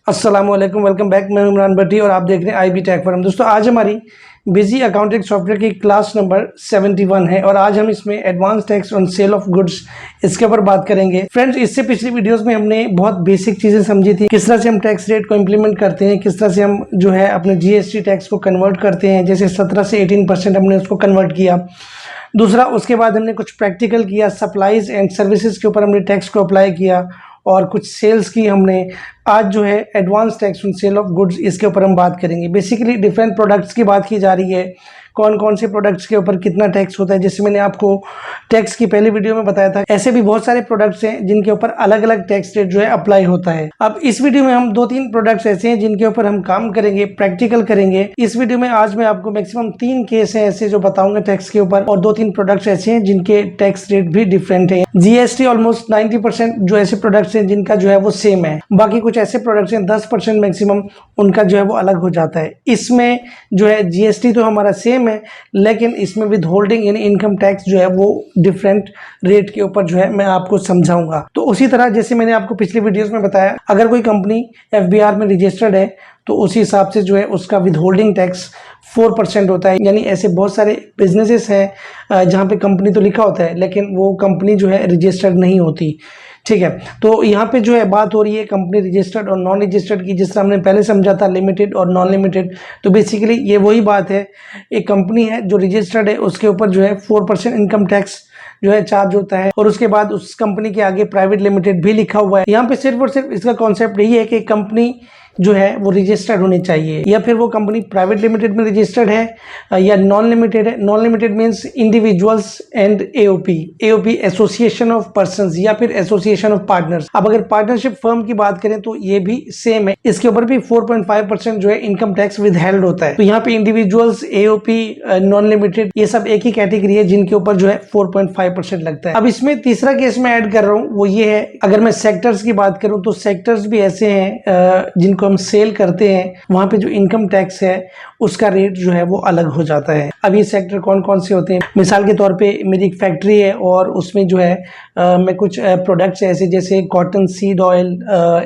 अस्सलाम वालेकुम, welcome back. मैं इमरान भट्टी और आप देख रहे हैं आईबी टेक फॉरम। दोस्तों, आज हमारी बिजी अकाउंटिंग सॉफ्टवेयर की क्लास नंबर 71 है और आज हम इसमें advance tax on sale of goods इसके ऊपर बात करेंगे। फ्रेंड्स, इससे पिछली वीडियोस में हमने बहुत बेसिक चीजें समझी थी, किस तरह से हम टैक्स रेट को इम्प्लीमेंट करते हैं, किस तरह से हम जो है अपने जीएसटी टैक्स को कन्वर्ट करते हैं। जैसे 17 से 18% हमने उसको कन्वर्ट किया। दूसरा, उसके बाद हमने कुछ प्रैक्टिकल किया, सप्लाईज एंड सर्विसेज के ऊपर हमने टैक्स को अप्लाई किया और कुछ सेल्स की हमने। आज जो है advance tax on sale of goods, इसके ऊपर हम बात करेंगे। बेसिकली डिफरेंट प्रोडक्ट्स की बात की जा रही है, कौन कौन से प्रोडक्ट्स के ऊपर कितना टैक्स होता है। जैसे मैंने आपको टैक्स की पहली वीडियो में बताया था, ऐसे भी बहुत सारे प्रोडक्ट्स हैं जिनके ऊपर अलग अलग टैक्स रेट जो है अप्लाई होता है। अब इस वीडियो में हम 2-3 प्रोडक्ट्स ऐसे हैं जिनके ऊपर हम काम करेंगे, प्रैक्टिकल करेंगे। इस वीडियो में आज मैं आपको मैक्सिमम 3 केस हैं ऐसे जो बताऊंगा टैक्स के ऊपर, और 2-3 प्रोडक्ट्स ऐसे हैं जिनके टैक्स रेट भी डिफरेंट है। जीएसटी ऑलमोस्ट 90% जो ऐसे प्रोडक्ट्स हैं जिनका जो है वो सेम है। बाकी कुछ ऐसे प्रोडक्ट्स हैं 10% मैक्सिमम उनका जो है वो अलग हो जाता है। इसमें जो है जीएसटी तो हमारा सेम है, लेकिन इसमें विद होल्डिंग यानी इनकम टैक्स जो है वो डिफरेंट रेट के ऊपर जो है मैं आपको समझाऊंगा। तो उसी तरह जैसे मैंने आपको पिछली वीडियोस में बताया, अगर कोई कंपनी एफबीआर में रजिस्टर्ड है तो उसी हिसाब से जो है उसका विद होल्डिंग टैक्स 4% होता है। यानी ऐसे बहुत सारे बिजनेसेस हैं जहाँ पे कंपनी तो लिखा होता है लेकिन वो कंपनी जो है रजिस्टर्ड नहीं होती। ठीक है, तो यहाँ पे जो है बात हो रही है कंपनी रजिस्टर्ड और नॉन रजिस्टर्ड की। जिस तरह हमने पहले समझा था लिमिटेड और नॉन लिमिटेड, तो बेसिकली ये वही बात है। एक कंपनी है जो रजिस्टर्ड है, उसके ऊपर जो है 4% इनकम टैक्स जो है चार्ज होता है, और उसके बाद उस कंपनी के आगे प्राइवेट लिमिटेड भी लिखा हुआ है। यहाँ पे सिर्फ और सिर्फ इसका कॉन्सेप्ट यही है कि कंपनी जो है वो रजिस्टर्ड होनी चाहिए, या फिर वो कंपनी प्राइवेट लिमिटेड में रजिस्टर्ड है या नॉन लिमिटेड है। Non limited means individuals and AOP, AOP association of persons या फिर एसोसिएशन ऑफ पार्टनर्स। अब अगर पार्टनरशिप फर्म की बात करें तो ये भी सेम है, इसके ऊपर भी 4.5% जो है इनकम टैक्स विद हेल्ड होता है। तो यहाँ पे इंडिविजुअल्स, एओपी, नॉन लिमिटेड, ये सब एक ही कैटेगरी है जिनके ऊपर जो है 4.5% लगता है। अब इसमें तीसरा केस मैं ऐड कर रहा हूँ, वो ये है, अगर मैं सेक्टर्स की बात करूँ तो सेक्टर्स भी ऐसे हैं जिनको हम सेल करते हैं, वहां पे जो इनकम टैक्स है उसका रेट जो है वो अलग हो जाता है। अब ये सेक्टर कौन कौन से होते हैं, मिसाल के तौर पे मेरी एक फैक्ट्री है और उसमें जो है मैं कुछ प्रोडक्ट्स ऐसे जैसे cotton seed oil,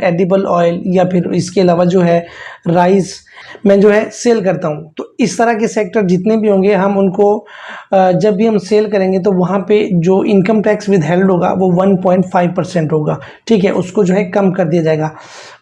edible oil, या फिर इसके अलावा जो है राइस मैं जो है सेल करता हूं। तो इस तरह के सेक्टर जितने भी होंगे, हम उनको जब भी हम सेल करेंगे तो वहां पे जो इनकम टैक्स विद हेल्ड होगा वो 1.5% होगा। ठीक है, उसको जो है कम कर दिया जाएगा।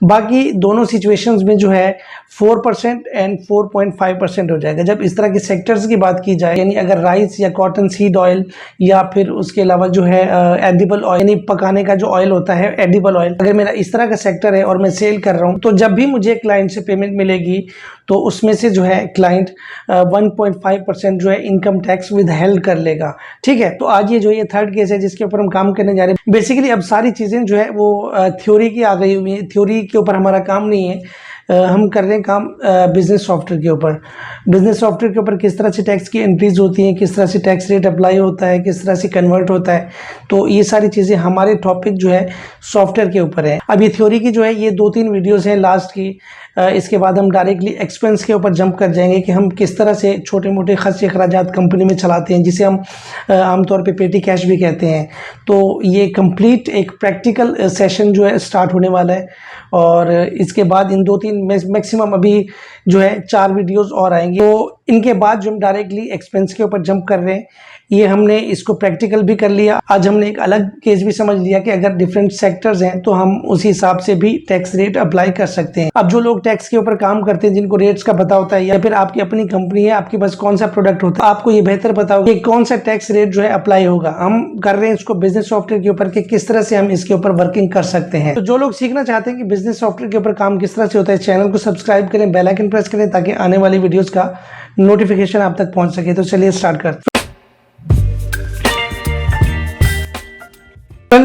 बाकी दोनों सिचुएशंस में जो है 4% एंड 4.5% हो जाएगा। जब इस तरह के सेक्टर्स की बात की जाए, यानी अगर राइस या कॉटन सीड ऑयल या फिर उसके अलावा जो है एडिबल ऑयल, यानी पकाने का जो ऑयल होता है एडिबल ऑयल, अगर मेरा इस तरह का सेक्टर है और मैं सेल कर रहा हूँ, तो जब भी मुझे क्लाइंट से पेमेंट मिलेगी तो उसमें से जो है क्लाइंट 1.5% जो है इनकम टैक्स विद हेल्ड कर लेगा। ठीक है, तो आज ये थर्ड केस है जिसके ऊपर हम काम करने जा रहे हैं। बेसिकली अब सारी चीजें जो है वो थ्योरी की आ गई हुई है, थ्योरी के ऊपर हमारा काम नहीं है। हम कर रहे हैं काम बिजनेस सॉफ्टवेयर के ऊपर। बिजनेस सॉफ्टवेयर के ऊपर किस तरह से टैक्स की एंट्रीज होती हैं, किस तरह से टैक्स रेट अप्लाई होता है, किस तरह से कन्वर्ट होता है, तो ये सारी चीज़ें हमारे टॉपिक जो है सॉफ्टवेयर के ऊपर है। अब ये थ्योरी की जो है ये 2-3 वीडियोस हैं लास्ट की। इसके बाद हम डायरेक्टली एक्सपेंस के ऊपर जंप कर जाएंगे कि हम किस तरह से छोटे मोटे खर्च अखराजात कंपनी में चलाते हैं, जिसे हम आमतौर पे पेटी कैश भी कहते हैं। तो ये कंप्लीट एक प्रैक्टिकल सेशन जो है स्टार्ट होने वाला है, और इसके बाद इन 2-3 मैक्सिमम अभी जो है 4 वीडियोस और आएंगे। तो इनके बाद जो हम डायरेक्टली एक्सपेंस के ऊपर जंप कर रहे हैं, ये हमने इसको प्रैक्टिकल भी कर लिया। आज हमने एक अलग केस भी समझ लिया कि अगर डिफरेंट सेक्टर्स हैं तो हम उसी हिसाब से भी टैक्स रेट अप्लाई कर सकते हैं। अब जो लोग टैक्स के ऊपर काम करते हैं, जिनको रेट्स का पता होता है, या फिर आपकी अपनी कंपनी है, आपके पास कौन सा प्रोडक्ट होता है, आपको ये बेहतर पता होगा कि कौन सा टैक्स रेट जो है अप्लाई होगा। हम कर रहे हैं इसको बिजनेस सॉफ्टवेयर के ऊपर कि किस तरह से हम इसके ऊपर वर्किंग कर सकते हैं। तो जो लोग सीखना चाहते हैं कि बिजनेस सॉफ्टवेयर के ऊपर काम किस तरह से होता है, चैनल को सब्सक्राइब करें, बेल आइकन प्रेस करें ताकि आने वाली वीडियोस का नोटिफिकेशन आप तक पहुंच सके। तो चलिए स्टार्ट करते हैं।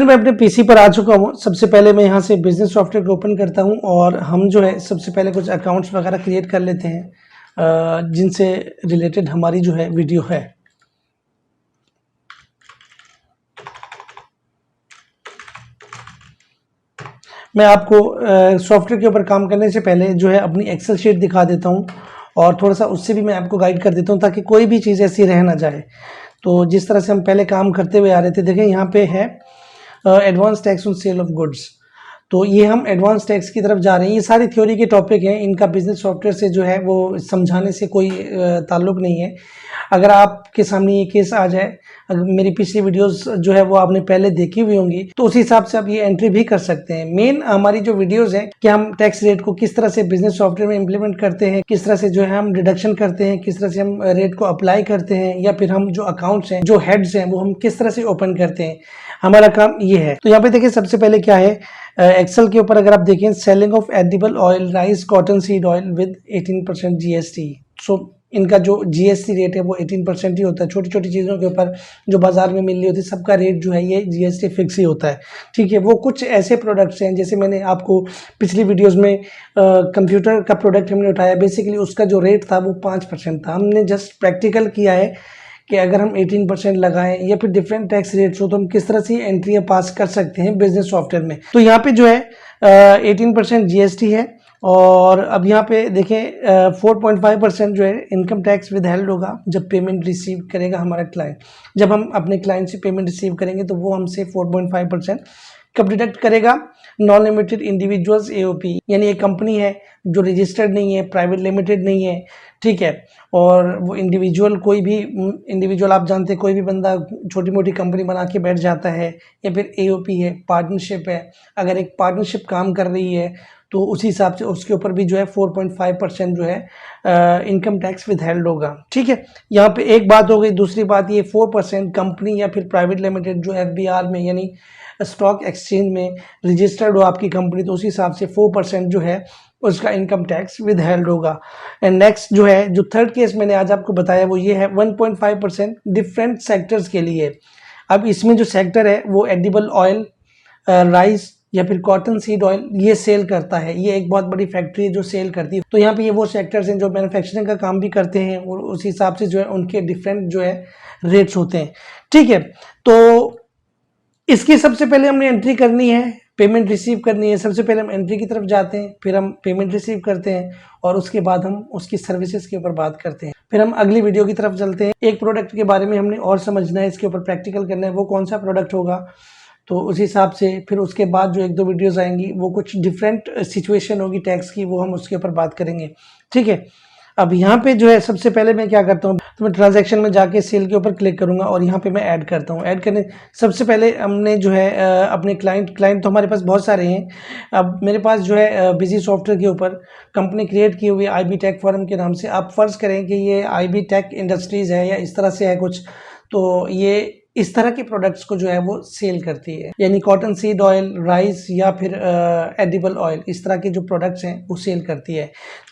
मैं अपने पीसी पर आ चुका हूँ। सबसे पहले मैं यहाँ से बिजनेस सॉफ्टवेयर को ओपन करता हूँ और हम जो है सबसे पहले कुछ अकाउंट्स वगैरह क्रिएट कर लेते हैं जिनसे रिलेटेड हमारी जो है वीडियो है। मैं आपको सॉफ्टवेयर के ऊपर काम करने से पहले जो है अपनी एक्सेल शीट दिखा देता हूँ और थोड़ा सा उससे भी मैं आपको गाइड कर देता हूँ ताकि कोई भी चीज़ ऐसी रह ना जाए। तो जिस तरह से हम पहले काम करते हुए आ रहे थे, देखें यहाँ पे है advance tax on sale of goods. तो ये हम एडवांस टैक्स की तरफ जा रहे हैं। ये सारी थ्योरी के टॉपिक हैं, इनका बिजनेस सॉफ्टवेयर से जो है वो समझाने से कोई ताल्लुक नहीं है। अगर आपके सामने ये केस आ जाए, अगर मेरी पिछली वीडियोस जो है वो आपने पहले देखी हुई होंगी, तो उस हिसाब से आप ये एंट्री भी कर सकते हैं। मेन हमारी जो वीडियोस हैं कि हम टैक्स रेट को किस तरह से बिजनेस सॉफ्टवेयर में इंप्लीमेंट करते हैं, किस तरह से जो है हम डिडक्शन करते हैं, किस तरह से हम रेट को अप्लाई करते हैं, या फिर हम जो अकाउंट्स हैं, जो हेड्स हैं, वो हम किस तरह से ओपन करते हैं, हमारा काम ये है। तो यहाँ पे देखिए सबसे पहले क्या है, एक्सेल के ऊपर अगर आप देखें, selling of edible oil, rice, cotton seed oil with 18% GST. So इनका जो जीएसटी रेट है वो 18% ही होता है। छोटी छोटी चीज़ों के ऊपर जो बाजार में मिल रही होती है, सबका रेट जो है ये जीएसटी फिक्स ही होता है। ठीक है, वो कुछ ऐसे प्रोडक्ट्स हैं, जैसे मैंने आपको पिछली वीडियोस में कंप्यूटर का प्रोडक्ट हमने उठाया, बेसिकली उसका जो रेट था वो 5% था। हमने जस्ट प्रैक्टिकल किया है कि अगर हम 18% लगाएं या फिर डिफरेंट टैक्स रेट्स हो तो हम किस तरह से एंट्रियां पास कर सकते हैं बिजनेस सॉफ्टवेयर में। तो यहाँ पे जो है 18% जीएसटी है, और अब यहाँ पे देखें 4.5% जो है इनकम टैक्स विद हेल्ड होगा जब पेमेंट रिसीव करेगा हमारा क्लाइंट। जब हम अपने क्लाइंट से पेमेंट रिसीव करेंगे तो वो हमसे 4.5% कब डिडक्ट करेगा? नॉन लिमिटेड इंडिविजुअल्स एओपी, यानी एक कंपनी है जो रजिस्टर्ड नहीं है, प्राइवेट लिमिटेड नहीं है, ठीक है, और वो इंडिविजुअल, कोई भी इंडिविजुअल, आप जानते हैं कोई भी बंदा छोटी मोटी कंपनी बना के बैठ जाता है, या फिर एओपी है, पार्टनरशिप है। अगर एक पार्टनरशिप काम कर रही है तो उसी हिसाब से उसके ऊपर भी जो है 4.5% जो है इनकम टैक्स विदहेल्ड होगा। ठीक है, यहाँ पे एक बात हो गई। दूसरी बात, ये 4% कंपनी या फिर प्राइवेट लिमिटेड जो एफबीआर में यानी स्टॉक एक्सचेंज में रजिस्टर्ड हो आपकी कंपनी, तो उसी हिसाब से 4% जो है उसका इनकम टैक्स विदहेल्ड होगा। एंड नेक्स्ट जो है, जो थर्ड केस मैंने आज आपको बताया वो ये है 1.5% डिफरेंट सेक्टर्स के लिए। अब इसमें जो सेक्टर है वो एडिबल ऑयल, राइस या फिर कॉटन सीड ऑयल ये सेल करता है। ये एक बहुत बड़ी फैक्ट्री है जो सेल करती है। तो यहाँ पे ये वो सेक्टर्स हैं जो मैन्युफैक्चरिंग का काम भी करते हैं, और उस हिसाब से जो है उनके डिफरेंट जो है रेट्स होते हैं। ठीक है, तो इसकी सबसे पहले हमने एंट्री करनी है, पेमेंट रिसीव करनी है। सबसे पहले हम एंट्री की तरफ जाते हैं, फिर हम पेमेंट रिसीव करते हैं, और उसके बाद हम उसकी सर्विसेज के ऊपर बात करते हैं। फिर हम अगली वीडियो की तरफ चलते हैं। एक प्रोडक्ट के बारे में हमने और समझना है, इसके ऊपर प्रैक्टिकल करना है, वो कौन सा प्रोडक्ट होगा। तो उस हिसाब से फिर उसके बाद जो एक दो वीडियोस आएंगी वो कुछ डिफरेंट सिचुएशन होगी टैक्स की, वो हम उसके ऊपर बात करेंगे। ठीक है, अब यहाँ पे जो है सबसे पहले मैं क्या करता हूँ, तो मैं ट्रांजैक्शन में जाके सेल के ऊपर क्लिक करूँगा, और यहाँ पे मैं ऐड करता हूँ। ऐड करने सबसे पहले हमने जो है अपने क्लाइंट तो हमारे पास बहुत सारे हैं। अब मेरे पास जो है बिजी सॉफ्टवेयर के ऊपर कंपनी क्रिएट की हुई IB टेक फर्म के नाम से। आप फर्ज करें कि ये IB टेक इंडस्ट्रीज़ है या इस तरह से है कुछ, तो ये इस तरह के प्रोडक्ट्स को जो है वो सेल करती है, यानी कॉटन सीड ऑयल, राइस या फिर एडिबल ऑयल, इस तरह के जो प्रोडक्ट्स हैं वो सेल करती है।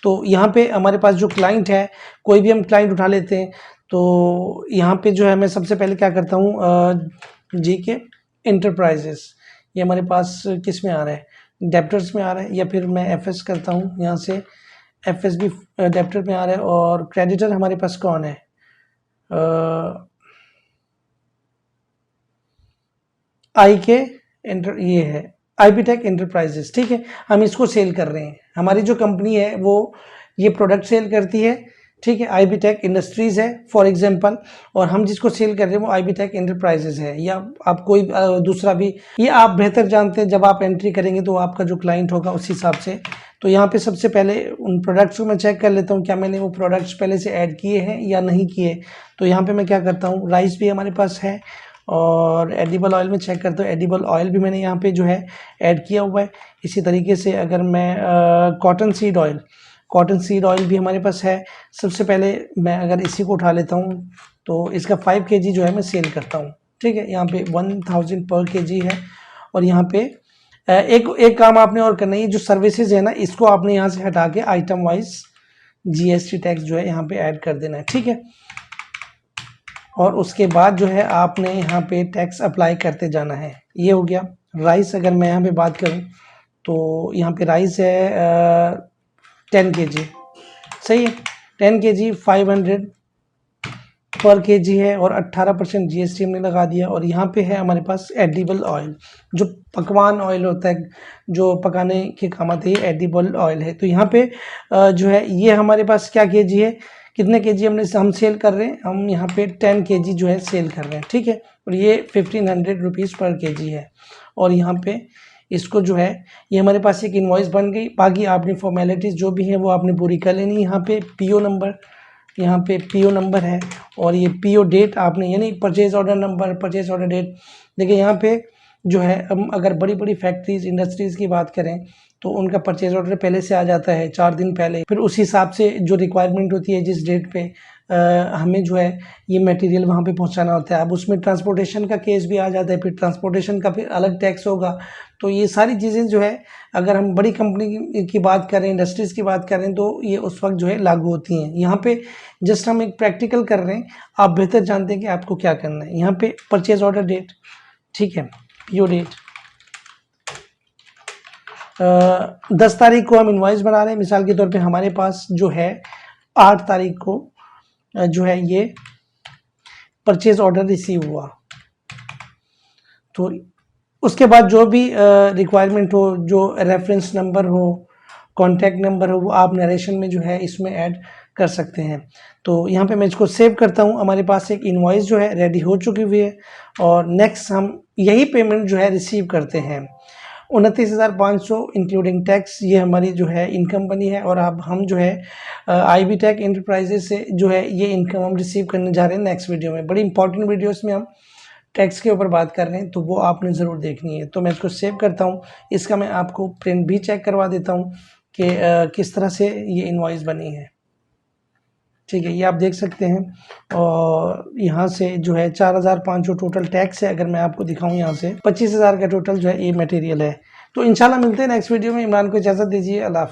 तो यहाँ पे हमारे पास जो क्लाइंट है, कोई भी हम क्लाइंट उठा लेते हैं, तो यहाँ पे जो है मैं सबसे पहले क्या करता हूँ, जीके एंटरप्राइजेस, ये हमारे पास किस में आ रहा है, डेप्टर्स में आ रहा है, या फिर मैं FS करता हूँ, यहाँ से FS भी डेप्टर में आ रहा है। और क्रेडिटर हमारे पास कौन है, ये है IB टेक एंटरप्राइजेस। ठीक है, हम इसको सेल कर रहे हैं। हमारी जो कंपनी है वो ये प्रोडक्ट सेल करती है। ठीक है, IB टेक इंडस्ट्रीज है फॉर एग्जांपल, और हम जिसको सेल कर रहे हैं वो IB टेक एंटरप्राइजेस है, या आप कोई दूसरा भी, ये आप बेहतर जानते हैं। जब आप एंट्री करेंगे तो आपका जो क्लाइंट होगा उस हिसाब से। तो यहाँ पे सबसे पहले उन प्रोडक्ट्स को मैं चेक कर लेता हूँ, क्या मैंने वो प्रोडक्ट्स पहले से ऐड किए हैं या नहीं किए। तो यहाँ पे मैं क्या करता हूँ, राइस भी हमारे पास है, और एडिबल ऑयल में चेक करता हूँ, एडिबल ऑयल भी मैंने यहाँ पे जो है ऐड किया हुआ है। इसी तरीके से अगर मैं कॉटन सीड ऑयल भी हमारे पास है। सबसे पहले मैं अगर इसी को उठा लेता हूँ तो इसका 5 kg जो है मैं सेल करता हूँ। ठीक है, यहाँ पे 1000 पर kg है। और यहाँ पे एक काम आपने और करना है, जो सर्विसेज है ना, इसको आपने यहाँ से हटा के आइटम वाइज GST टैक्स जो है यहाँ पे ऐड कर देना है। ठीक है, और उसके बाद जो है आपने यहाँ पे टैक्स अप्लाई करते जाना है। ये हो गया। राइस अगर मैं यहाँ पे बात करूँ तो यहाँ पे राइस है 10 kg, सही है, 10 kg 500 पर kg है, और 18% GST हमने लगा दिया। और यहाँ पे है हमारे पास एडिबल ऑयल, जो पकवान ऑयल होता है, जो पकाने के काम आते हैं, एडिबल ऑयल है। तो यहाँ पे जो है ये हमारे पास क्या kg है, कितने kg हम सेल कर रहे हैं, हम यहाँ पे 10 kg जो है सेल कर रहे हैं। ठीक है, और ये 1500 रुपीज़ पर kg है। और यहाँ पे इसको जो है ये हमारे पास एक इनवॉइस बन गई। बाकी आपने फॉर्मेलिटीज़ जो भी है वो आपने पूरी कर लेनी। यहाँ पे पीओ नंबर, यहाँ पे पीओ नंबर है और ये पीओ डेट आपने, यानी purchase order number, purchase order date. देखिए यहाँ पे जो है हम अगर बड़ी बड़ी फैक्ट्रीज इंडस्ट्रीज़ की बात करें तो उनका परचेज ऑर्डर पहले से आ जाता है 4 दिन पहले। फिर उस हिसाब से जो रिक्वायरमेंट होती है जिस डेट पे हमें जो है ये मटेरियल वहाँ पे पहुँचाना होता है। अब उसमें ट्रांसपोर्टेशन का केस भी आ जाता है, फिर ट्रांसपोर्टेशन का फिर अलग टैक्स होगा। तो ये सारी चीज़ें जो है अगर हम बड़ी कंपनी की बात करें, इंडस्ट्रीज़ की बात करें तो ये उस वक्त जो है लागू होती हैं। यहाँ पे जस्ट हम एक प्रैक्टिकल कर रहे हैं, आप बेहतर जानते हैं कि आपको क्या करना है। यहाँ पे परचेज ऑर्डर डेट, ठीक है, पीओ डेट 10 तारीख को हम इनवॉइस बना रहे हैं। मिसाल के तौर पे हमारे पास जो है 8 तारीख को जो है ये परचेज ऑर्डर रिसीव हुआ। तो उसके बाद जो भी रिक्वायरमेंट हो, जो रेफरेंस नंबर हो, कॉन्टैक्ट नंबर हो, वो आप नरेशन में जो है इसमें ऐड कर सकते हैं। तो यहाँ पे मैं इसको सेव करता हूँ। हमारे पास एक इनवॉइस जो है रेडी हो चुकी हुई है और नेक्स्ट हम यही पेमेंट जो है रिसीव करते हैं 29,500 इंक्लूडिंग टैक्स। ये हमारी जो है इनकम बनी है और अब हम जो है आईबी टेक एंटरप्राइजेज से जो है ये इनकम हम रिसीव करने जा रहे हैं नेक्स्ट वीडियो में। बड़ी इंपॉर्टेंट वीडियो इसमें हम टैक्स के ऊपर बात कर रहे हैं, तो वो आपने ज़रूर देखनी है। तो मैं इसको सेव करता हूँ। इसका मैं आपको प्रिंट भी चेक करवा देता हूँ कि किस तरह से ये इनवॉइस बनी है। ठीक है, ये आप देख सकते हैं। और यहाँ से जो है 4,500 टोटल टैक्स है। अगर मैं आपको दिखाऊं यहाँ से 25,000 का टोटल जो है ये मटेरियल है। तो इंशाल्लाह मिलते हैं नेक्स्ट वीडियो में। इमरान को इजाज़त दीजिए। अल्लाह हाफ़िज़।